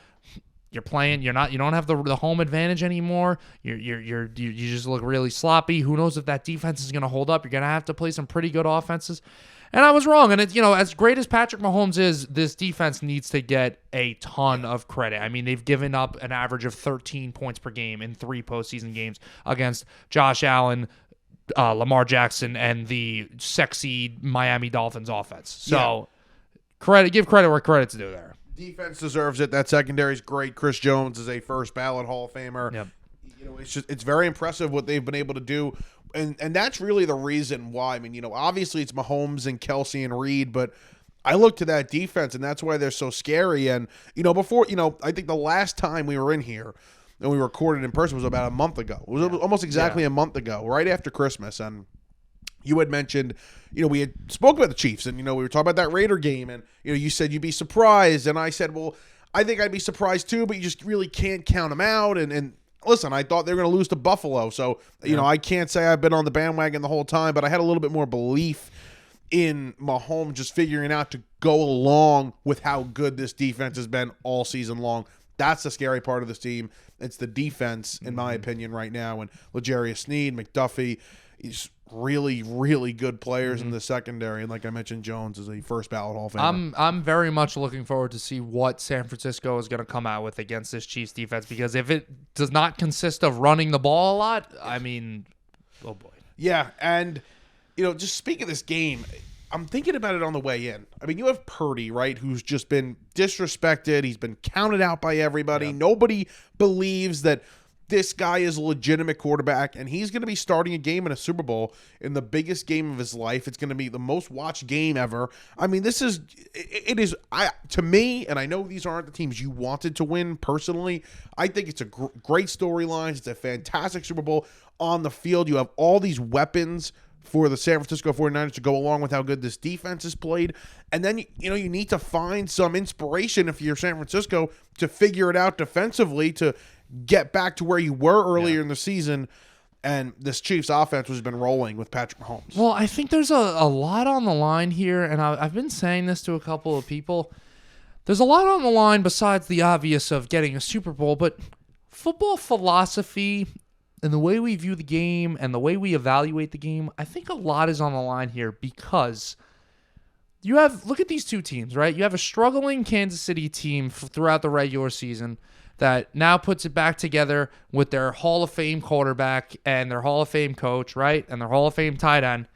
you don't have the home advantage anymore. You just look really sloppy. Who knows if that defense is going to hold up? You're going to have to play some pretty good offenses. And I was wrong. And as great as Patrick Mahomes is, this defense needs to get a ton of credit. I mean, they've given up an average of 13 points per game in 3 postseason games against Josh Allen, Lamar Jackson, and the sexy Miami Dolphins offense. So give credit where credit's due there. Defense deserves it. That secondary is great. Chris Jones is a first ballot Hall of Famer. Yep. It's very impressive what they've been able to do. And that's really the reason why. I mean, obviously it's Mahomes and Kelsey and Reed, but I look to that defense, and that's why they're so scary. And, before, I think the last time we were in here and we recorded in person was about a month ago. It was almost exactly a month ago, right after Christmas. And you had mentioned, we had spoke about the Chiefs, and, we were talking about that Raider game, and, you said you'd be surprised. And I said, well, I think I'd be surprised too, but you just really can't count them out. And listen, I thought they were going to lose to Buffalo. So, I can't say I've been on the bandwagon the whole time, but I had a little bit more belief in Mahomes just figuring out to go along with how good this defense has been all season long. That's the scary part of this team. It's the defense, in my opinion, right now. And L'Jarius Sneed, McDuffie, he's really, really good players in the secondary. And like I mentioned, Jones is a first ballot Hall of Famer. I'm very much looking forward to see what San Francisco is going to come out with against this Chiefs defense, because if it does not consist of running the ball a lot, I mean, oh boy. Yeah, and, just speaking of this game, I'm thinking about it on the way in. I mean, you have Purdy, right, who's just been disrespected. He's been counted out by everybody. Yeah. Nobody believes that this guy is a legitimate quarterback, and he's going to be starting a game in a Super Bowl in the biggest game of his life. It's going to be the most watched game ever. I mean, to me, and I know these aren't the teams you wanted to win personally, I think it's a great storyline. It's a fantastic Super Bowl. On the field, you have all these weapons for the San Francisco 49ers to go along with how good this defense is played. And then, you need to find some inspiration if you're San Francisco to figure it out defensively to get back to where you were earlier in the season. And this Chiefs offense has been rolling with Patrick Mahomes. Well, I think there's a lot on the line here, and I've been saying this to a couple of people. There's a lot on the line besides the obvious of getting a Super Bowl, but football philosophy and the way we view the game and the way we evaluate the game, I think a lot is on the line here, because look at these two teams, right? You have a struggling Kansas City team throughout the regular season that now puts it back together with their Hall of Fame quarterback and their Hall of Fame coach, right? And their Hall of Fame tight end.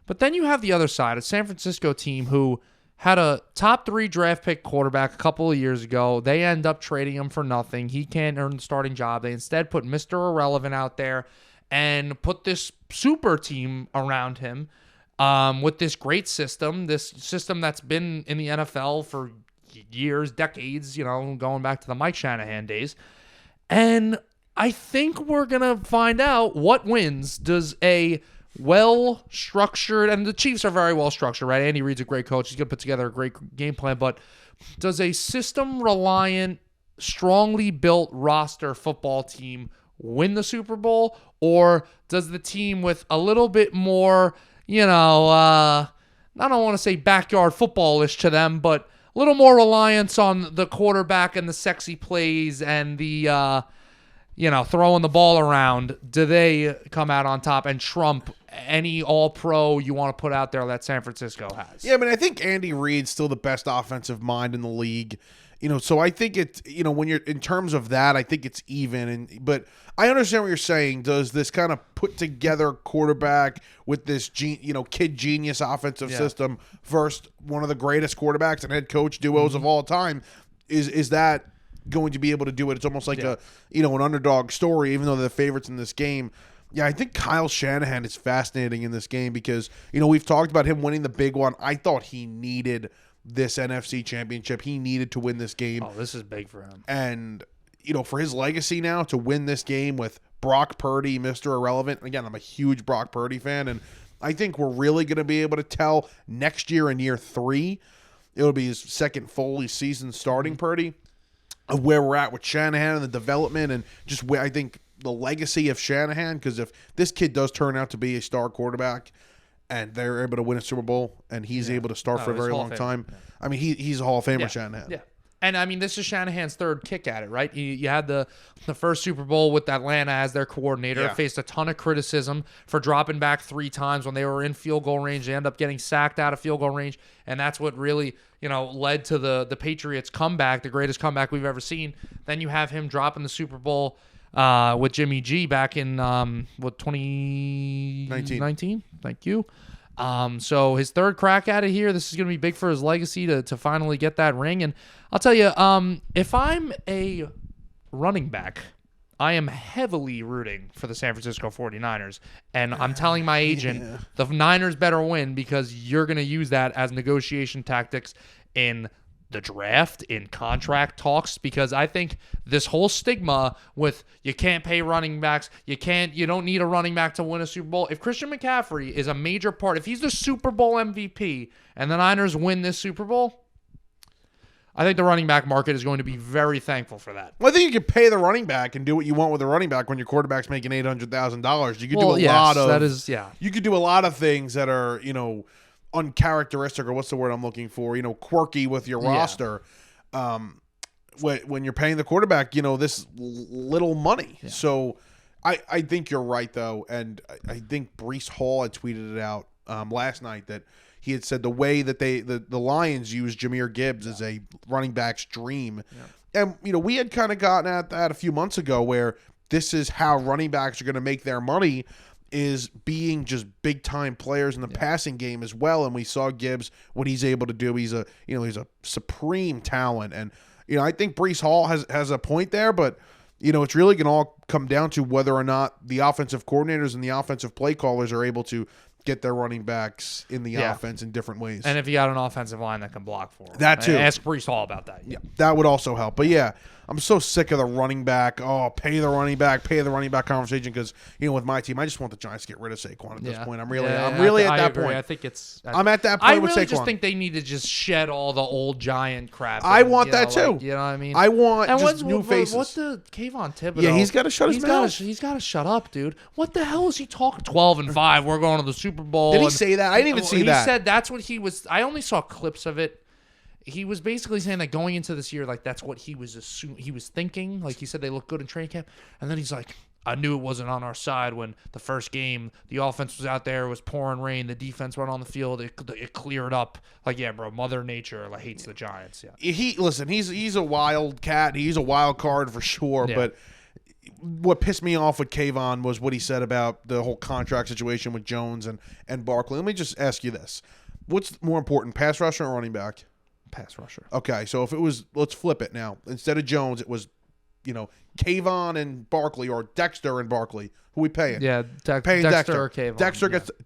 But then you have the other side, a San Francisco team who had a top 3 draft pick quarterback a couple of years ago. They end up trading him for nothing. He can't earn the starting job. They instead put Mr. Irrelevant out there and put this super team around him with this great system, that's been in the NFL for years, decades, going back to the Mike Shanahan days. And I think we're going to find out what wins. Does a well-structured, and the Chiefs are very well-structured, right? Andy Reid's a great coach. He's going to put together a great game plan, but does a system-reliant, strongly built roster football team win the Super Bowl, or does the team with a little bit more, I don't want to say backyard football-ish to them, but a little more reliance on the quarterback and the sexy plays and the, throwing the ball around, do they come out on top and trump any all-pro you want to put out there that San Francisco has? Yeah, I think Andy Reid's still the best offensive mind in the league. So I think it's, when you're in terms of that, I think it's even. But I understand what you're saying. Does this kind of put together quarterback with this, kid genius offensive system versus one of the greatest quarterbacks and head coach duos of all time? Is that going to be able to do it? It's almost like an underdog story, even though they're the favorites in this game. Yeah, I think Kyle Shanahan is fascinating in this game because, we've talked about him winning the big one. I thought he needed this NFC Championship. He needed to win this game. Oh, this is big for him. And, for his legacy now to win this game with Brock Purdy, Mr. Irrelevant. Again, I'm a huge Brock Purdy fan, and I think we're really going to be able to tell next year in year 3, it'll be his second full season starting Purdy, of where we're at with Shanahan and the development and just where I think the legacy of Shanahan, because if this kid does turn out to be a star quarterback and they're able to win a Super Bowl and he's able to start for a very long time, he's a Hall of Famer, Shanahan. Yeah. And this is Shanahan's third kick at it, right? You had the first Super Bowl with Atlanta as their coordinator, faced a ton of criticism for dropping back 3 times when they were in field goal range. They end up getting sacked out of field goal range, and that's what really, led to the Patriots comeback, the greatest comeback we've ever seen. Then you have him dropping the Super Bowl with Jimmy G back in 2019. Thank you. So his third crack at it here. This is going to be big for his legacy to finally get that ring. And I'll tell you, if I'm a running back, I am heavily rooting for the San Francisco 49ers. And I'm telling my agent, the Niners better win because you're going to use that as negotiation tactics in the draft, in contract talks, because I think this whole stigma with you can't pay running backs, you don't need a running back to win a Super Bowl. If Christian McCaffrey is a major part, if he's the Super Bowl MVP and the Niners win this Super Bowl, I think the running back market is going to be very thankful for that. Well, I think you could pay the running back and do what you want with the running back when your quarterback's making $800,000. You could you could do a lot of things that are, uncharacteristic, or what's the word I'm looking for, quirky with your roster. When you're paying the quarterback, this little money. Yeah. So I think you're right, though. And I think Breece Hall had tweeted it out last night that he had said the way that the Lions use Jahmyr Gibbs as a running back's dream. Yeah. And, we had kind of gotten at that a few months ago where this is how running backs are going to make their money, is being just big time players in the passing game as well. And we saw Gibbs, what he's able to do. He's a supreme talent. And, I think Breece Hall has a point there, but, it's really going to all come down to whether or not the offensive coordinators and the offensive play callers are able to get their running backs in the offense in different ways. And if you got an offensive line that can block for them. That too. Ask Breece Hall about that. Yeah, that would also help. But I'm so sick of the running back. Oh, pay the running back conversation because, with my team, I just want the Giants to get rid of Saquon at this point. I'm really at that point. I think it's... I'm at that point with Saquon. I really just think they need to just shed all the old Giant crap. I want that too. You know what I mean? I want just new faces. What's the Kayvon Thibodeau? Yeah, he's got to shut his mouth. He's got to shut up, dude. What the hell is he talking? 12-5. We're going to the Super Bowl. Did he say that? I didn't even see that. He said that's what he was... I only saw clips of it. He was basically saying that going into this year, like that's what he was thinking. Like he said, they look good in training camp, and then he's like, I knew it wasn't on our side when the first game, the offense was out there, it was pouring rain, the defense went on the field, it cleared up. Like, yeah, bro, Mother Nature hates the Giants. Yeah. He's a wild cat. He's a wild card for sure. Yeah. But what pissed me off with Kayvon was what he said about the whole contract situation with Jones and Barkley. Let me just ask you this: what's more important, pass rusher or running back? Pass rusher. Okay, so if it was, let's flip it now. Instead of Jones, it was, Kayvon and Barkley, or Dexter and Barkley. Who we paying? Yeah, paying Dexter or Kayvon.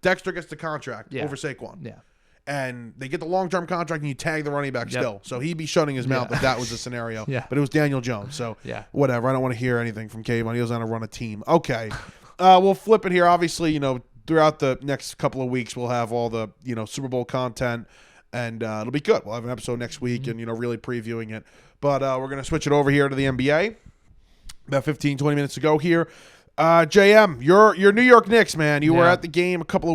Dexter gets the contract over Saquon. Yeah. And they get the long-term contract, and you tag the running back still. So he'd be shutting his mouth if that was the scenario. Yeah. But it was Daniel Jones. So whatever. I don't want to hear anything from Kayvon. He doesn't know how to run a team. Okay. We'll flip it here. Obviously, throughout the next couple of weeks, we'll have all the, Super Bowl content. And it'll be good. We'll have an episode next week and, really previewing it. But we're going to switch it over here to the NBA. About 15, 20 minutes to go here. JM, your New York Knicks, man. You were at the game a couple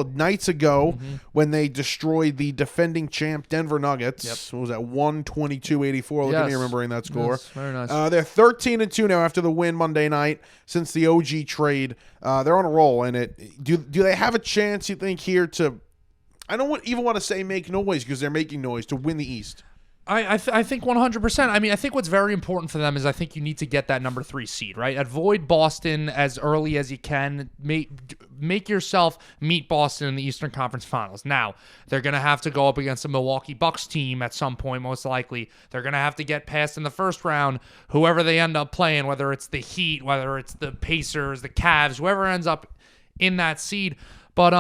of nights ago when they destroyed the defending champ Denver Nuggets. Yep. What was that, 122-84? Look at me remembering that score. Yes, very nice. They're 13-2 now after the win Monday night since the OG trade. They're on a roll. And do they have a chance, you think, here to, I don't even want to say make noise because they're making noise, to win the East? I think 100%. I mean, I think what's very important for them is I think you need to get that number 3 seed, right? Avoid Boston as early as you can. Make yourself meet Boston in the Eastern Conference Finals. Now, they're going to have to go up against a Milwaukee Bucks team at some point, most likely. They're going to have to get past in the first round whoever they end up playing, whether it's the Heat, whether it's the Pacers, the Cavs, whoever ends up in that seed. But,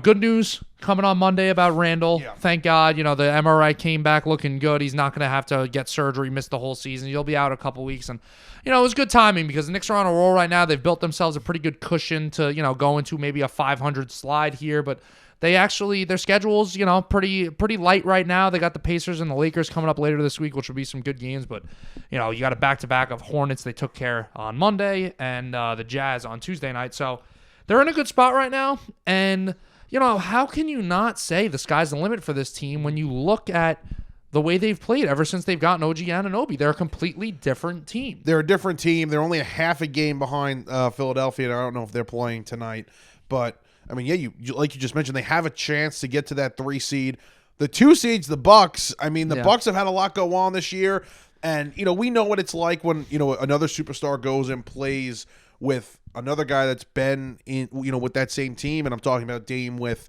good news coming on Monday about Randall. Yeah. Thank God, the MRI came back looking good. He's not going to have to get surgery, miss the whole season. He'll be out a couple weeks. And, it was good timing because the Knicks are on a roll right now. They've built themselves a pretty good cushion to, go into maybe a 500 slide here. But they actually, their schedule's, pretty light right now. They got the Pacers and the Lakers coming up later this week, which will be some good games. But, you got a back-to-back of Hornets they took care on Monday and the Jazz on Tuesday night. So they're in a good spot right now, and, how can you not say the sky's the limit for this team when you look at the way they've played ever since they've gotten OG Anunoby? They're a completely different team. They're a different team. They're only a half a game behind Philadelphia, and I don't know if they're playing tonight. But, I mean, you like you just mentioned, they have a chance to get to that 3 seed. The 2 seed's the Bucks. I mean, the Bucks have had a lot go on this year, and, we know what it's like when, another superstar goes and plays with another guy that's been in, with that same team, and I'm talking about Dame with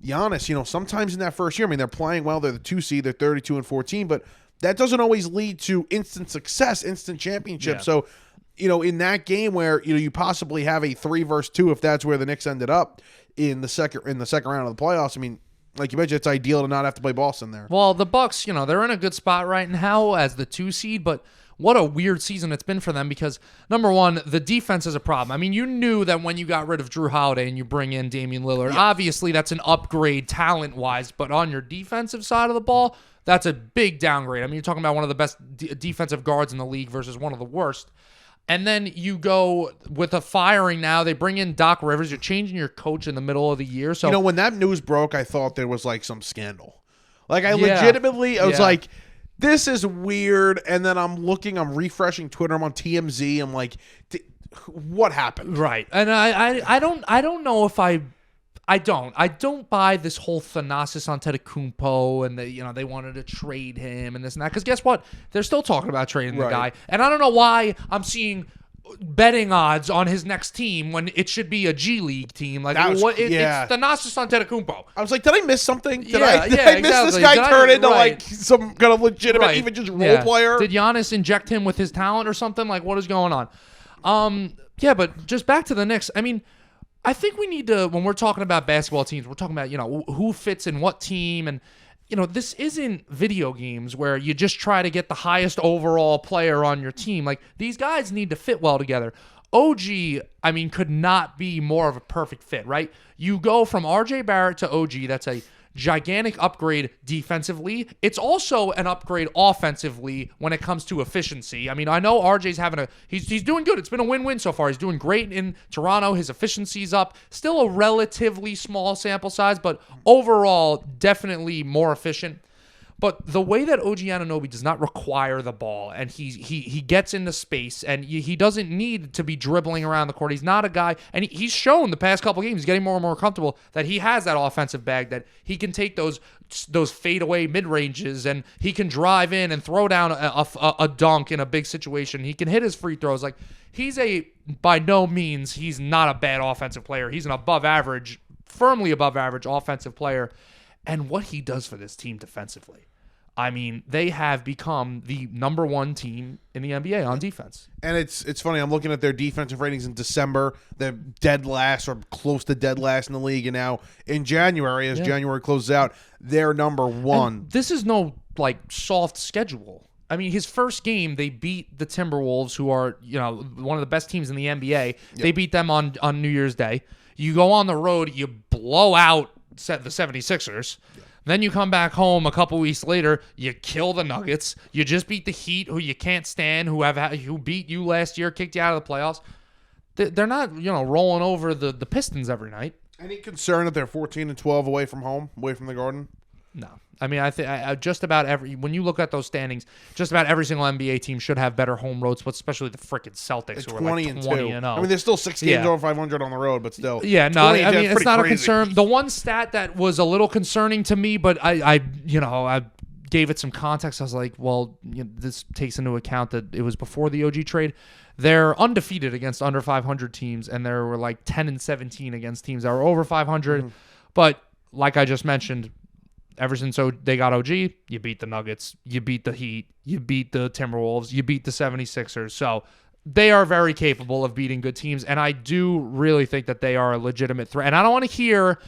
Giannis. Sometimes in that first year, I mean, they're playing well. They're the 2 seed. They're 32-14, but that doesn't always lead to instant success, instant championship. Yeah. So, in that game where you possibly have a 3 versus 2, if that's where the Knicks ended up in the second round of the playoffs, I mean, like you mentioned, it's ideal to not have to play Boston there. Well, the Bucks, they're in a good spot right now as the 2 seed, but what a weird season it's been for them because, number one, the defense is a problem. I mean, you knew that when you got rid of Drew Holiday and you bring in Damian Lillard, obviously that's an upgrade talent-wise, but on your defensive side of the ball, that's a big downgrade. I mean, you're talking about one of the best defensive guards in the league versus one of the worst. And then you go with a firing now. They bring in Doc Rivers. You're changing your coach in the middle of the year. So when that news broke, I thought there was like some scandal. Like I legitimately, I was like, this is weird. And then I'm refreshing Twitter. I'm on TMZ. I'm like, what happened? Right. And I don't know if I don't buy this whole Thanasis Antetokounmpo and they wanted to trade him and this and that. Because guess what? They're still talking about trading the guy. And I don't know why I'm seeing betting odds on his next team when it should be a G League team. Like it's Thanasis Antetokounmpo. I was like, did I miss something? Did I exactly. miss this guy turn into like some kind of legitimate, even just role player? Did Giannis inject him with his talent or something? Like, what is going on? But just back to the Knicks. I mean, I think we need to, when we're talking about basketball teams, we're talking about, who fits in what team. And, this isn't video games where you just try to get the highest overall player on your team. Like, these guys need to fit well together. OG, I mean, could not be more of a perfect fit, right? You go from RJ Barrett to OG. That's a gigantic upgrade defensively. It's also an upgrade offensively when it comes to efficiency. I mean, I know RJ's having he's doing good. It's been a win-win so far. He's doing great in Toronto. His efficiency's up. Still a relatively small sample size, but overall definitely more efficient. But the way that OG Anunoby does not require the ball, and he gets into space, and he doesn't need to be dribbling around the court. He's not a guy, and he's shown the past couple games, getting more and more comfortable, that he has that offensive bag, that he can take those fadeaway mid-ranges, and he can drive in and throw down a dunk in a big situation. He can hit his free throws. Like, by no means, he's not a bad offensive player. He's an above average, firmly above average offensive player. And what he does for this team defensively, I mean, they have become the number one team in the NBA on defense. And it's funny, I'm looking at their defensive ratings in December. They're dead last or close to dead last in the league. And now in January, as January closes out, they're number one. And this is no, soft schedule. I mean, his first game, they beat the Timberwolves, who are, one of the best teams in the NBA. Yep. They beat them on New Year's Day. You go on the road, you blow out the 76ers. Yeah. Then you come back home a couple weeks later, you kill the Nuggets. You just beat the Heat, who you can't stand, who beat you last year, kicked you out of the playoffs. They're not, rolling over the Pistons every night. Any concern that they're 14-12 away from home, away from the Garden? No. I mean, I think just about when you look at those standings, just about every single NBA team should have better home roads, but especially the freaking Celtics, who are 20-2. I mean, they're still 6 games over 500 on the road, but still. Yeah, no, I mean, it's not crazy. A concern. The one stat that was a little concerning to me, but I gave it some context. I was like, well, this takes into account that it was before the OG trade. They're undefeated against under 500 teams, and there were 10-17 against teams that were over 500. Mm-hmm. But like I just mentioned, ever since they got OG, you beat the Nuggets, you beat the Heat, you beat the Timberwolves, you beat the 76ers. So they are very capable of beating good teams, and I do really think that they are a legitimate threat. And I don't want to hear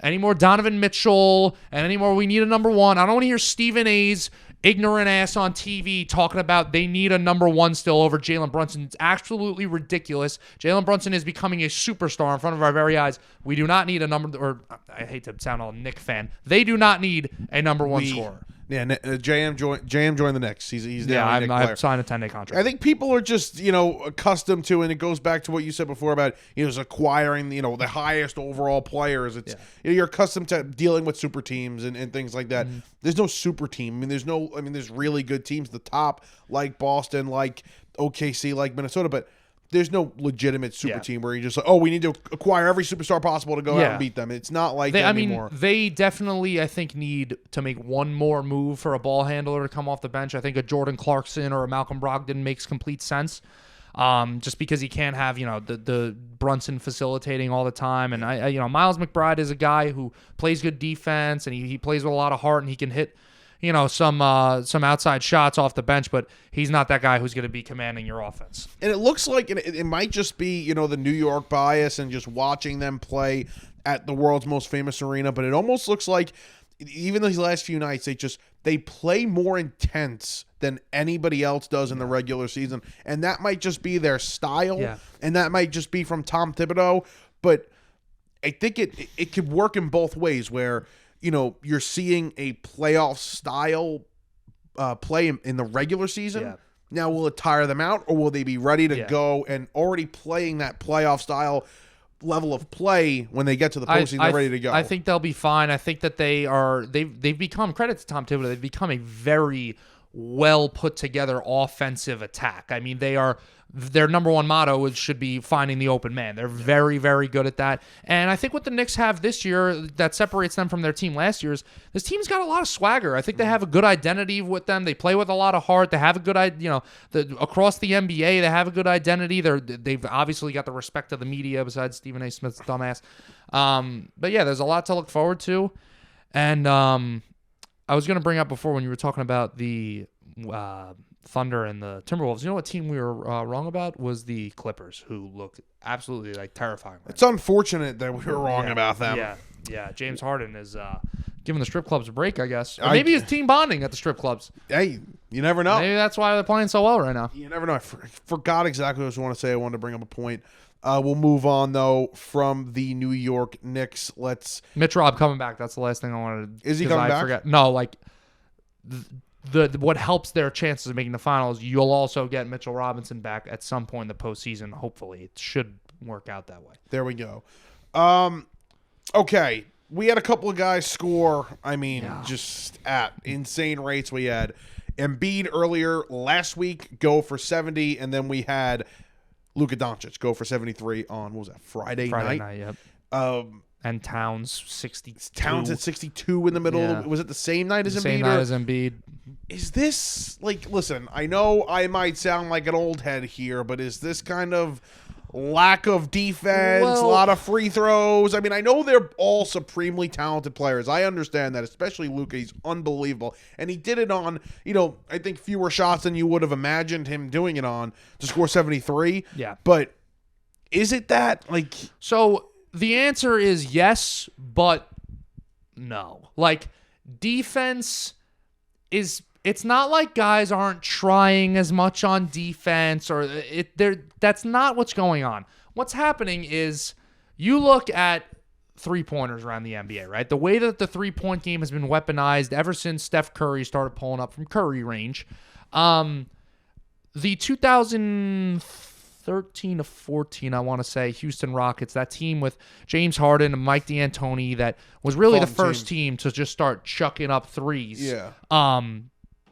any more Donovan Mitchell and any more we need a number one. I don't want to hear Stephen A's ignorant ass on TV talking about they need a number one still over Jalen Brunson. It's absolutely ridiculous. Jalen Brunson is becoming a superstar in front of our very eyes. We do not need a number, or I hate to sound all Knicks fan. They do not need a number one scorer. Yeah, JM joined the Knicks. He's now a Knicks player. I've signed a 10-day contract. I think people are just accustomed to, and it goes back to what you said before about acquiring the highest overall players. It's you're accustomed to dealing with super teams and things like that. Mm-hmm. There's no super team. There's really good teams at the top, like Boston, like OKC, like Minnesota, but there's no legitimate super team where you're just we need to acquire every superstar possible to go out and beat them. It's not like that anymore. They definitely, I think, need to make one more move for a ball handler to come off the bench. I think a Jordan Clarkson or a Malcolm Brogdon makes complete sense. Just because he can't have, the Brunson facilitating all the time. And Miles McBride is a guy who plays good defense, and he plays with a lot of heart, and he can hit some outside shots off the bench, but he's not that guy who's going to be commanding your offense. And it looks like it might just be, the New York bias and just watching them play at the world's most famous arena, but it almost looks like even these last few nights, they play more intense than anybody else does in the regular season, and that might just be their style, and that might just be from Tom Thibodeau, but I think it could work in both ways where you're seeing a playoff style play in the regular season. Yeah. Now, will it tire them out, or will they be ready to go and already playing that playoff style level of play when they get to the postseason? They're ready to go. I think they'll be fine. I think that they've become, credit to Tom Thibodeau, they've become a very well put together offensive attack. I mean, their number one motto should be finding the open man. They're very, very good at that. And I think what the Knicks have this year that separates them from their team last year is this team's got a lot of swagger. I think they have a good identity with them. They play with a lot of heart. They have a good, across the NBA, they have a good identity. They've obviously got the respect of the media besides Stephen A. Smith's dumbass. But yeah, there's a lot to look forward to. And I was going to bring up before when you were talking about the Thunder and the Timberwolves. You know what team we were wrong about was the Clippers, who look absolutely terrifying. It's unfortunate that we were wrong about them. Yeah. James Harden is giving the strip clubs a break, I guess. Or maybe it's team bonding at the strip clubs. Hey, you never know. Maybe that's why they're playing so well right now. You never know. I forgot exactly what I was want to say. I wanted to bring up a point. We'll move on, though, from the New York Knicks. Mitch Rob coming back. That's the last thing I wanted to... Is he coming back? No, what helps their chances of making the finals, you'll also get Mitchell Robinson back at some point in the postseason. Hopefully, it should work out that way. There we go. Okay, we had a couple of guys score. I mean, just at insane rates. We had Embiid earlier last week go for 70, and then we had Luka Doncic go for 73 on, what was that, Friday night? Yep. And Towns 62. Towns at 62 in the middle. Yeah. Was it the same night as Embiid? Same night as Embiid. Is this, like, listen, I know I might sound like an old head here, but is this kind of lack of defense, a lot of free throws? I mean, I know they're all supremely talented players. I understand that, especially Luka. He's unbelievable. And he did it on, I think fewer shots than you would have imagined him doing it on to score 73. Yeah. But is it that? Like, so the answer is yes, but no. Like, defense is, it's not like guys aren't trying as much on defense or that's not what's going on. What's happening is you look at three-pointers around the NBA, right? The way that the three-point game has been weaponized ever since Steph Curry started pulling up from Curry range. The 2013 to 14, I want to say, Houston Rockets, that team with James Harden and Mike D'Antoni that was really the first team to just start chucking up threes. Yeah.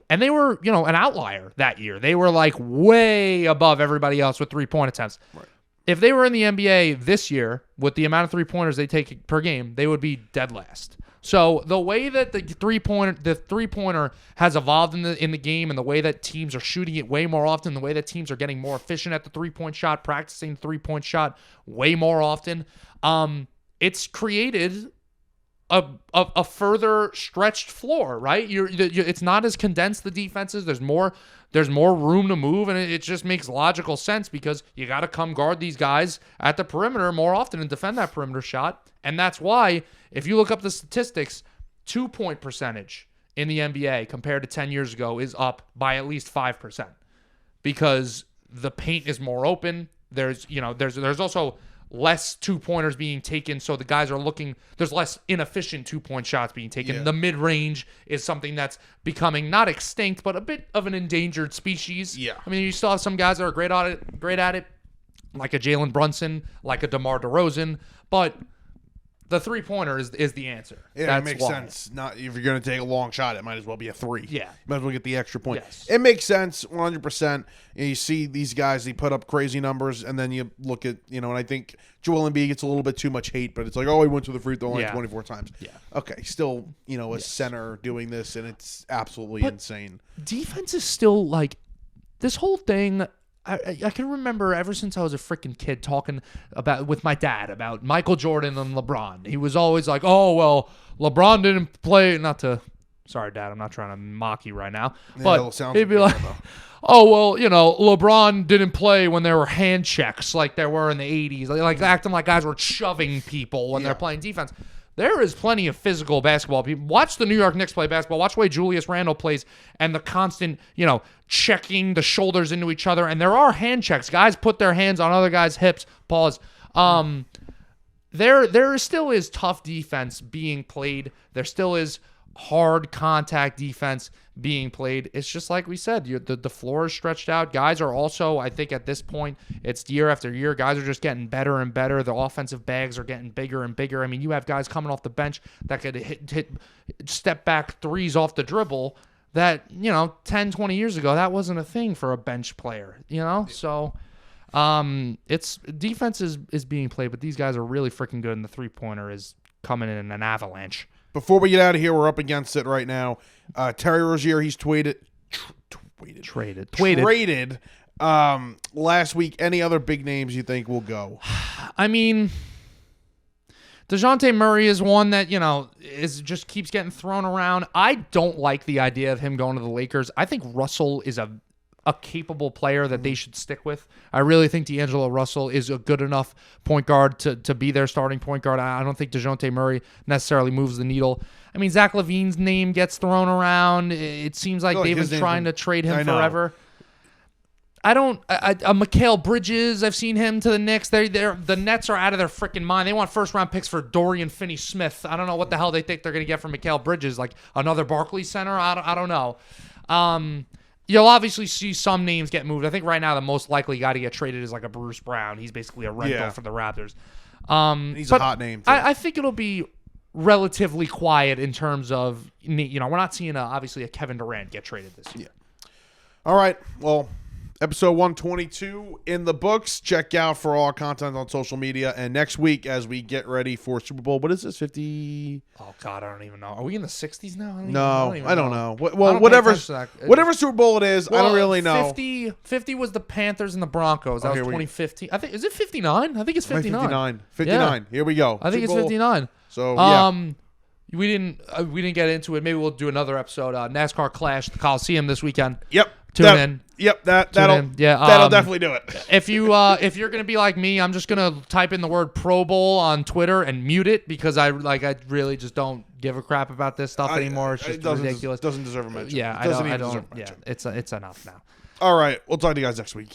And they were, an outlier that year. They were like way above everybody else with three-point attempts. Right. If they were in the NBA this year with the amount of three-pointers they take per game, they would be dead last. So the way that the three-pointer has evolved in the game, and the way that teams are shooting it way more often, the way that teams are getting more efficient at the three-point shot, practicing the three-point shot way more often, it's created a further stretched floor, right? It's not as condensed, the defenses. There's more room to move, and it just makes logical sense because you got to come guard these guys at the perimeter more often and defend that perimeter shot. And that's why, if you look up the statistics, 2-point percentage in the NBA compared to 10 years ago is up by at least 5% because the paint is more open. There's also less two-pointers being taken, so the guys are looking, there's less inefficient two-point shots being taken. Yeah. The mid-range is something that's becoming not extinct, but a bit of an endangered species. Yeah. I mean, you still have some guys that are great at it, like a Jalen Brunson, like a DeMar DeRozan, but the three-pointer is the answer. Yeah, that makes sense. Not if you're going to take a long shot, it might as well be a three. Yeah. You might as well get the extra point. Yes. It makes sense, 100%. You see these guys, they put up crazy numbers, and then you look at, and I think Joel Embiid gets a little bit too much hate, but it's like, oh, he went to the free throw line 24 times. Yeah. Okay, still, a center doing this, and it's absolutely insane. Defense is still, like, this whole thing, I can remember ever since I was a freaking kid talking with my dad about Michael Jordan and LeBron. He was always like, oh, well, LeBron didn't play. Sorry, Dad, I'm not trying to mock you right now. But he'd be like, oh, well, LeBron didn't play when there were hand checks like there were in the 80s. Like acting like guys were shoving people when they're playing defense. There is plenty of physical basketball. Watch the New York Knicks play basketball. Watch the way Julius Randle plays and the constant, checking the shoulders into each other. And there are hand checks. Guys put their hands on other guys' hips. Pause. There still is tough defense being played. There still is hard contact defense being played. It's just like we said, the floor is stretched out. Guys are also, I think at this point, it's year after year, guys are just getting better and better. The offensive bags are getting bigger and bigger. I mean, you have guys coming off the bench that could hit step back threes off the dribble that, 10, 20 years ago, that wasn't a thing for a bench player, So it's defense is being played, but these guys are really freaking good, and the three-pointer is coming in an avalanche. Before we get out of here, we're up against it right now. Terry Rozier, he's traded last week. Any other big names you think will go? I mean, DeJounte Murray is one that, just keeps getting thrown around. I don't like the idea of him going to the Lakers. I think Russell is a capable player that they should stick with. I really think D'Angelo Russell is a good enough point guard to be their starting point guard. I don't think DeJounte Murray necessarily moves the needle. I mean, Zach LaVine's name gets thrown around. It seems like they've been trying to trade him forever. Mikal Bridges, I've seen him to the Knicks. The Nets are out of their freaking mind. They want first-round picks for Dorian Finney-Smith. I don't know what the hell they think they're going to get from Mikal Bridges, like another Barclays center? I don't know. You'll obviously see some names get moved. I think right now the most likely guy to get traded is like a Bruce Brown. He's basically a rental for the Raptors. He's a hot name, too. I think it'll be relatively quiet in terms of, we're not seeing obviously a Kevin Durant get traded this year. Yeah. All right. Well, episode 122 in the books. Check out for all our content on social media. And next week, as we get ready for Super Bowl, what is this, 50? Oh, God, I don't even know. Are we in the 60s now? I don't know. Well, whatever Super Bowl it is, I don't really know. 50 was the Panthers and the Broncos. That was 2015. I think, is it 59? I think it's 59. 59. Yeah. Here we go. I think it's 59. So, yeah. We didn't get into it. Maybe we'll do another episode. NASCAR Clash, the Coliseum this weekend. Yep. Tune in. Yep, that'll definitely do it. If you're gonna be like me, I'm just gonna type in the word Pro Bowl on Twitter and mute it because I really just don't give a crap about this stuff anymore. It's just ridiculous. Doesn't deserve a mention. Yeah, I don't. Yeah, it's enough now. All right, we'll talk to you guys next week.